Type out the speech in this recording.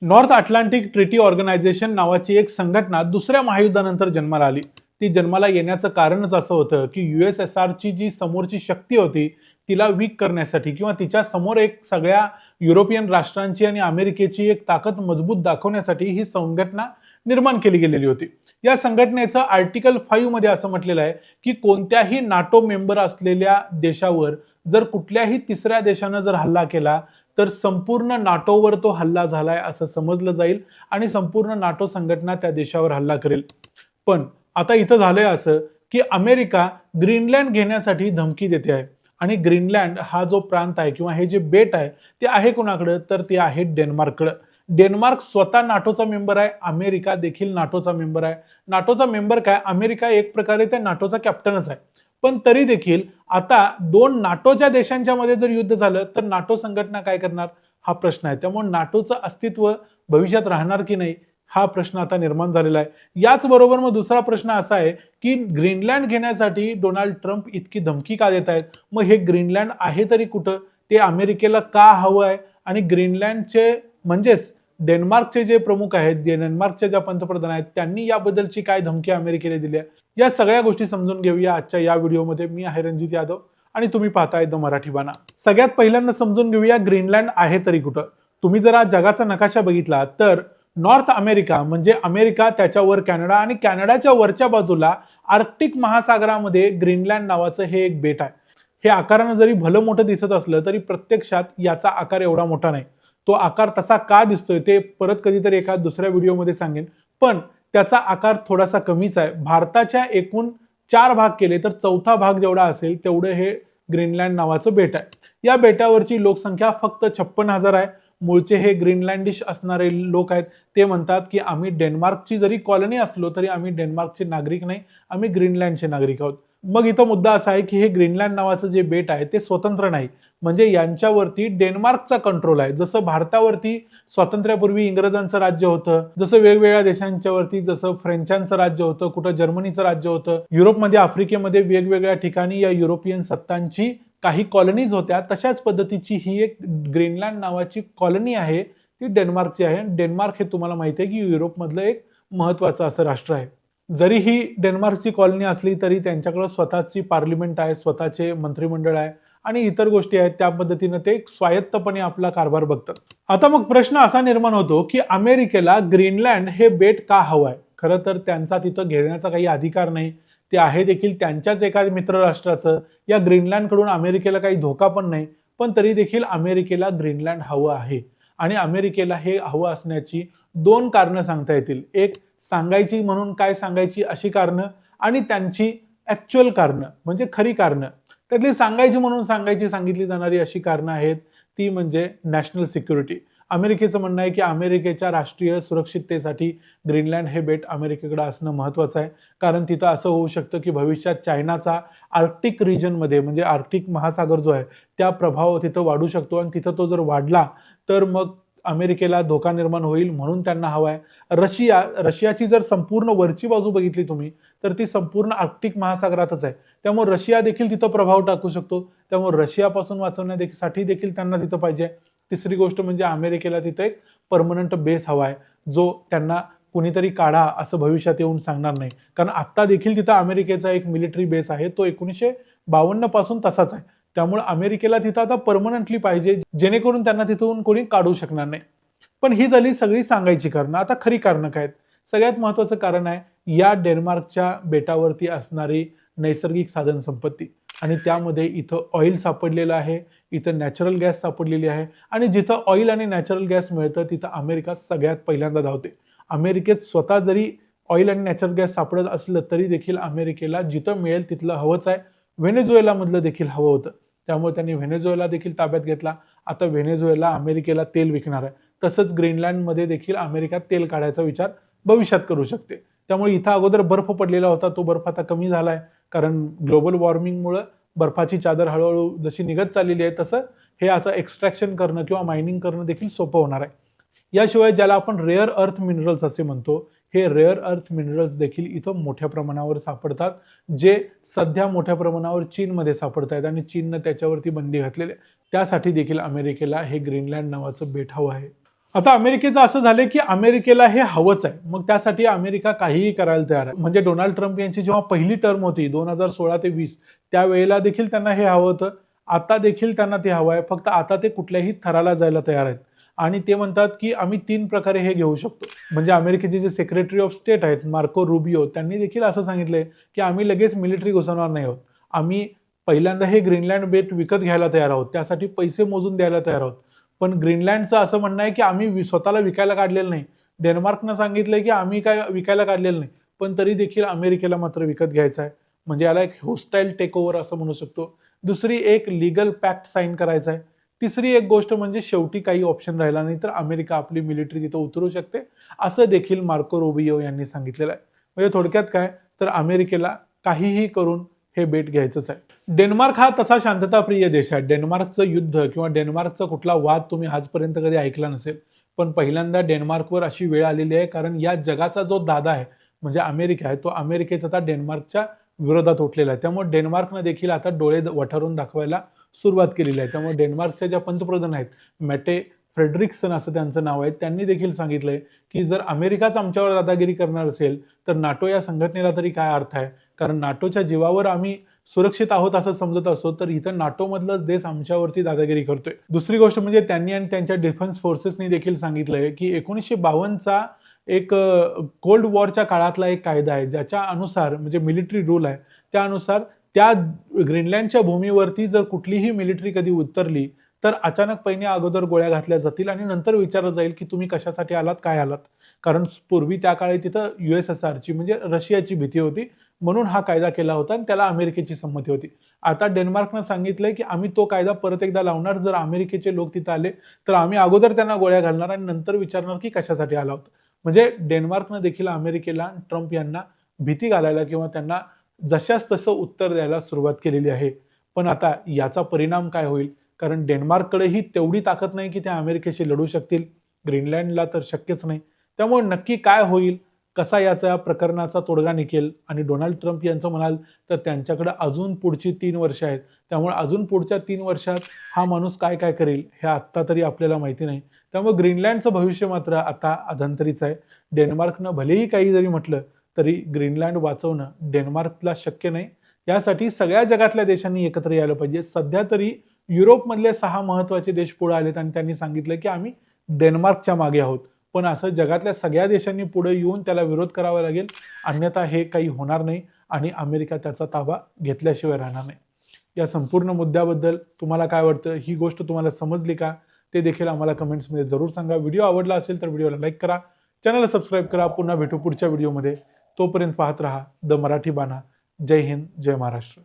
North Atlantic treaty organisation नावाची एक संघटना दुसऱ्या महायुद्धानंतर जन्माला आली. ती जन्माला येण्याचं कारणच असं होतं की USSRची जी समोरची शक्ती होती तिला वीक करण्यासाठी किंवा तिच्या समोर एक सगळ्या युरोपियन राष्ट्रांची आणि अमेरिकेची एक ताकद मजबूत दाखवण्यासाठी ही संघटना निर्माण केली गेलेली होती. या संघटनेचं आर्टिकल 5 मध्ये असं म्हटलेलं आहे की कोणत्याही नाटो मेंबर असलेल्या देशावर जर कुठल्याही तिसऱ्या देशानं जर हल्ला केला तर संपूर्ण नाटोवर तो हल्ला झालाय असं समजलं जाईल आणि संपूर्ण नाटो संघटना त्या देशावर हल्ला करेल. पण आता इथं झालंय असं की अमेरिका ग्रीनलँड घेण्यासाठी धमकी देते आहे आणि ग्रीनलँड हा जो प्रांत आहे किंवा हे जे बेट आहे ते आहे कोणाकडे, तर ते आहे डेन्मार्ककडे. डेन्मार्क स्वतः नाटोचा मेंबर आहे, अमेरिका देखील नाटोचा मेंबर आहे. नाटोचा मेंबर काय, अमेरिका एक प्रकारे त्या नाटोचा कॅप्टनच आहे. पण तरी देखील आता दोन नाटोच्या देशांच्या मध्ये जर युद्ध झालं तर नाटो संघटना काय करणार हा प्रश्न आहे. त्यामुळे नाटोचं अस्तित्व भविष्यात राहणार की नाही हा प्रश्न आता निर्माण झालेला आहे. याच बरोबर मग दुसरा प्रश्न असा आहे की ग्रीनलँड घेण्यासाठी डोनाल्ड ट्रम्प इतकी धमकी का देत आहेत. मग हे ग्रीनलँड आहे तरी कुठं, ते अमेरिकेला का हवं आहे आणि ग्रीनलँडचे म्हणजेच डेन्मार्कचे जे प्रमुख आहेत, डेन्मार्कच्या ज्या पंतप्रधान आहेत त्यांनी याबद्दलची काय धमकी अमेरिकेला दिली आहे, या सगळ्या गोष्टी समजून घेऊया आजच्या या व्हिडिओमध्ये. मी आहे रणजित यादव आणि तुम्ही पाहताय द मराठी बाणा. सगळ्यात पहिल्यांदा समजून घेऊया ग्रीनलँड आहे तरी कुठं. तुम्ही जर आज जगाचा नकाशा बघितला तर नॉर्थ अमेरिका म्हणजे अमेरिका, त्याच्यावर कॅनडा आणि कॅनडाच्या वरच्या बाजूला आर्क्टिक महासागरामध्ये ग्रीनलँड नावाचं हे एक बेट आहे. हे आकारानं जरी भलं मोठं दिसत असलं तरी प्रत्यक्षात याचा आकार एवढा मोठा नाही. तो आकार तसा का दिसतोय ते परत कधीतरी एका दुसऱ्या व्हिडिओमध्ये सांगेन. पण त्याचा आकार थोडासा कमीच आहे. भारताच्या एकूण 4 भाग केले तर चौथा भाग जेवढा असेल तेवढं हे ग्रीनलँड नावाचं बेट आहे. या बेटावरची लोकसंख्या फक्त 56,000 आहे. मूळचे हे ग्रीनलँडिश असणारे लोक आहेत. ते म्हणतात की आम्ही डेन्मार्कची जरी कॉलनी असलो तरी आम्ही डेन्मार्कचे नागरिक नाही, आम्ही ग्रीनलँडचे नागरिक आहोत. मग इथं मुद्दा असा आहे की हे ग्रीनलँड नावाचं जे बेट आहे ते स्वतंत्र नाही, म्हणजे यांच्यावरती डेन्मार्कचा कंट्रोल आहे. जसं भारतावरती स्वातंत्र्यापूर्वी इंग्रजांचं राज्य होतं, जसं वेगवेगळ्या देशांच्या वरती जसं फ्रेंचांचं राज्य होतं, कुठं जर्मनीचं राज्य होतं, युरोपमध्ये आफ्रिकेमध्ये वेगवेगळ्या ठिकाणी या युरोपियन सत्तांची काही कॉलनीज होत्या, तशाच पद्धतीची ही एक ग्रीनलँड नावाची कॉलनी आहे ती डेन्मार्कची आहे. डेन्मार्क हे तुम्हाला माहिती आहे की युरोपमधलं एक महत्वाचं असं राष्ट्र आहे. जरी ही डेन्मार्कची कॉलनी असली तरी त्यांच्याकडे स्वतःची पार्लिमेंट आहे, स्वतःचे मंत्रिमंडळ आहे आणि इतर गोष्टी आहेत. त्या पद्धतीने ते स्वायत्तपणे आपला कारभार बघतात. आता मग प्रश्न असा निर्माण होतो की अमेरिकेला ग्रीनलँड हे बेट का हवं आहे. खरं तर त्यांचा तिथं घेण्याचा काही अधिकार नाही, ते आहे देखील त्यांच्याच एका मित्र राष्ट्राचं. या ग्रीनलँडकडून अमेरिकेला काही धोका पण नाही, पण तरी देखील अमेरिकेला ग्रीनलँड हवं आहे. आणि अमेरिकेला हे हवं असण्याची 2 कारणं सांगता येतील. एक सांगायची म्हणून काय सांगायची अशी कारणं आणि त्यांची ऍक्च्युअल कारणं म्हणजे खरी कारणं. त्यातली सांगायची म्हणून सांगितली जाणारी अशी कारणं आहेत ती म्हणजे नॅशनल सिक्युरिटी. अमेरिकेचं म्हणणं आहे की अमेरिकेच्या राष्ट्रीय सुरक्षिततेसाठी ग्रीनलँड हे बेट अमेरिकेकडे असणं महत्वाचं आहे. कारण तिथं असं होऊ शकतं की भविष्यात चायनाचा आर्क्टिक रिजनमध्ये म्हणजे आर्क्टिक महासागर जो आहे त्या प्रभाव तिथं वाढू शकतो आणि तिथं तो जर वाढला तर मग अमेरिकेला धोका निर्माण होईल, म्हणून त्यांना हवा आहे. रशियाची जर संपूर्ण वरची बाजू बघितली तुम्ही तर ती संपूर्ण आर्क्टिक महासागरातच आहे. त्यामुळे रशिया देखील तिथं प्रभाव टाकू शकतो. त्यामुळे रशियापासून वाचवण्यासाठी देखील त्यांना तिथं पाहिजे. तिसरी गोष्ट म्हणजे अमेरिकेला तिथे एक परमनंट बेस हवा आहे, जो त्यांना कुणीतरी काढा असं भविष्यात येऊन सांगणार नाही. कारण आता देखील तिथं अमेरिकेचा एक मिलिटरी बेस आहे, तो 1952 पासून तसाच आहे. त्यामुळे अमेरिकेला तिथं आता परमनंटली पाहिजे, जेणेकरून त्यांना तिथून कोणी काढू शकणार नाही. पण ही झाली सगळी सांगायची कारणं. आता खरी कारणं काय आहेत. सगळ्यात महत्वाचं कारण आहे या डेन्मार्कच्या बेटावरती असणारी नैसर्गिक साधन संपत्ती आणि त्यामध्ये इथं ऑइल सापडलेलं आहे, इथं नॅचरल गॅस सापडलेली आहे आणि जिथं ऑइल आणि नॅचरल गॅस मिळतं तिथं अमेरिका सगळ्यात पहिल्यांदा धावते. अमेरिकेत स्वतः जरी ऑइल आणि नॅचरल गॅस सापडत असलं तरी देखील अमेरिकेला जिथं मिळेल तिथलं हवंच आहे. व्हेनेझुएला मधलं देखील हवं होतं, त्यामुळे त्यांनी व्हेनेझुएला देखील ताब्यात घेतला. आता व्हेनेझुएला अमेरिकेला तेल विकणार आहे. तसंच ग्रीनलँडमध्ये देखील अमेरिका तेल काढायचा विचार भविष्यात करू शकते. त्यामुळे इथं अगोदर बर्फ पडलेला होता, तो बर्फ आता कमी झालाय, कारण ग्लोबल वॉर्मिंगमुळे बर्फाची चादर हळूहळू जशी निघत चाललेली आहे तसं हे आता एक्स्ट्रॅक्शन करणं किंवा मायनिंग करणं देखील सोपं होणार आहे. याशिवाय ज्याला आपण रेअर अर्थ मिनरल्स असे म्हणतो, हे रेअर अर्थ मिनरल्स देखील इथं मोठ्या प्रमाणावर सापडतात, जे सध्या मोठ्या प्रमाणावर चीनमध्ये सापडत आहेत आणि चीननं त्याच्यावरती बंदी घातलेली आहे. त्यासाठी देखील अमेरिकेला हे ग्रीनलँड नावाचं बेट हवं आहे. आता अमेरिकेचं असं झालंय की अमेरिकेला हे हवंच आहे, मग त्यासाठी अमेरिका काहीही करायला तयार आहे. म्हणजे डोनाल्ड ट्रम्प यांची जेव्हा पहिली टर्म होती 2016 ते 20, त्यावेळेला देखील त्यांना हे हवं होतं. आता देखील त्यांना ते हवं आहे, फक्त आता ते कुठल्याही थराला जायला तयार आहेत. आणि ते म्हणतात की आम्ही 3 प्रकारे हे घेऊ शकतो. म्हणजे अमेरिकेचे जे सेक्रेटरी ऑफ स्टेट आहेत मार्को रुबियो, त्यांनी देखील असं सांगितलंय की आम्ही लगेच मिलिटरी घुसवणार नाही आहोत. आम्ही पहिल्यांदा हे ग्रीनलँड बेट विकत घ्यायला तयार आहोत, त्यासाठी पैसे मोजून द्यायला तयार आहोत. पण ग्रीनलँडचं असं म्हणणं आहे की आम्ही स्वतःला विकायला काढलेलं नाही. डेन्मार्कनं सांगितलंय की आम्ही काय विकायला काढलेलं नाही, पण तरी देखील अमेरिकेला मात्र विकत घ्यायचं आहे. म्हणजे याला एक होस्टाईल टेक ओव्हर असं म्हणू शकतो. दुसरी एक लीगल पॅक्ट साईन करायचा आहे. तिसरी एक गोष्ट म्हणजे शेवटी काही ऑप्शन राहिला नाही तर अमेरिका आपली मिलिटरी तिथं उतरू शकते, असं देखील मार्को रुबियो यांनी सांगितलेलं आहे. म्हणजे थोडक्यात काय, तर अमेरिकेला काहीही करून हे बेट घ्यायचंच आहे. डेन्मार्क हा तसा शांतताप्रिय देश आहे. डेन्मार्कचं युद्ध किंवा डेन्मार्कचा कुठला वाद तुम्ही आजपर्यंत कधी ऐकला नसेल, पण पहिल्यांदा डेन्मार्कवर अशी वेळ आलेली आहे, कारण या जगाचा जो दादा आहे म्हणजे अमेरिका आहे, तो अमेरिकेचा आता डेन्मार्कच्या विरोधात उठलेला आहे. त्यामुळे डेन्मार्कनं देखील आता डोळे वठारून दाखवायला सुरुवात केलेली आहे. त्यामुळे डेन्मार्कच्या ज्या पंतप्रधान आहेत, मेटे फ्रेडरिक्सन असं त्यांचं नाव आहे, त्यांनी देखील सांगितलंय की जर अमेरिकाच आमच्यावर दादागिरी करणार असेल तर नाटो या संघटनेला तरी काय अर्थ आहे, कारण नाटोच्या जीवावर आम्ही सुरक्षित आहोत असं समजत असतो, तर इथं नाटो मधलाच देश आमच्यावरती दादागिरी करतोय. दुसरी गोष्ट म्हणजे त्यांनी आणि त्यांच्या डिफेन्स फोर्सेसनी देखील सांगितलंय की 1952चा एक कोल्ड वॉरच्या काळातला एक कायदा आहे, ज्याच्या अनुसार म्हणजे मिलिटरी रूल आहे, त्यानुसार त्या ग्रीनलँडच्या भूमीवरती जर कुठलीही मिलिटरी कधी उतरली तर अचानकपणे अगोदर गोळ्या घातल्या जातील आणि नंतर विचारलं जाईल की तुम्ही कशासाठी आलात, काय आलात. कारण पूर्वी त्या काळी तिथं USSRची म्हणजे रशियाची भीती होती, म्हणून हा कायदा केला होता आणि त्याला अमेरिकेची संमती होती. आता डेन्मार्कनं सांगितलंय की आम्ही तो कायदा परत एकदा लावणार, जर अमेरिकेचे लोक तिथं आले तर आम्ही अगोदर त्यांना गोळ्या घालणार आणि नंतर विचारणार की कशासाठी आला होता. म्हणजे डेन्मार्कनं देखील अमेरिकेला ट्रम्प यांना भीती घालायला किंवा त्यांना जशास तसं उत्तर द्यायला सुरुवात केलेली आहे. पण आता याचा परिणाम काय होईल, कारण डेन्मार्ककडेही तेवढी ताकद नाही की त्या अमेरिकेशी लढू शकतील, ग्रीनलँडला तर शक्यच नाही. त्यामुळे नक्की काय होईल, कसा याचा प्रकरणाचा तोडगा निघेल, आणि डोनाल्ड ट्रम्प यांचं म्हणाल तर त्यांच्याकडे अजून पुढची 3 वर्ष आहेत, त्यामुळे अजून पुढच्या 3 वर्षात हा माणूस काय काय करेल हे आत्ता तरी आपल्याला माहिती नाही. त्यामुळे ग्रीनलँडचं भविष्य मात्र आता अधंतरीच आहे. डेन्मार्कनं भलेही काही जरी म्हटलं तरी ग्रीनलँड वाचवणं डेन्मार्कला शक्य नाही. यासाठी सगळ्या जगातल्या देशांनी एकत्र यायला पाहिजे. सध्या तरी युरोपमधले 6 महत्त्वाचे देश पुढे आलेत आणि त्यांनी सांगितलं की आम्ही डेन्मार्कच्या मागे आहोत. पण असं जगातल्या सगळ्या देशांनी पुढे येऊन त्याला विरोध करावा लागेल, अन्यथा हे काही होणार नाही आणि अमेरिका त्याचा ताबा घेतल्याशिवाय राहणार नाही. या संपूर्ण मुद्द्याबद्दल तुम्हाला काय वाटतं, ही गोष्ट तुम्हाला समजली का, ते देखील आम्हाला कमेंट्समध्ये जरूर सांगा. व्हिडिओ आवडला असेल तर व्हिडिओला लाईक करा, चॅनलला सबस्क्राईब करा. पुन्हा भेटू पुढच्या व्हिडिओमध्ये. तोपर्यंत पाहत रहा द मराठी बाणा. जय हिंद, जय महाराष्ट्र.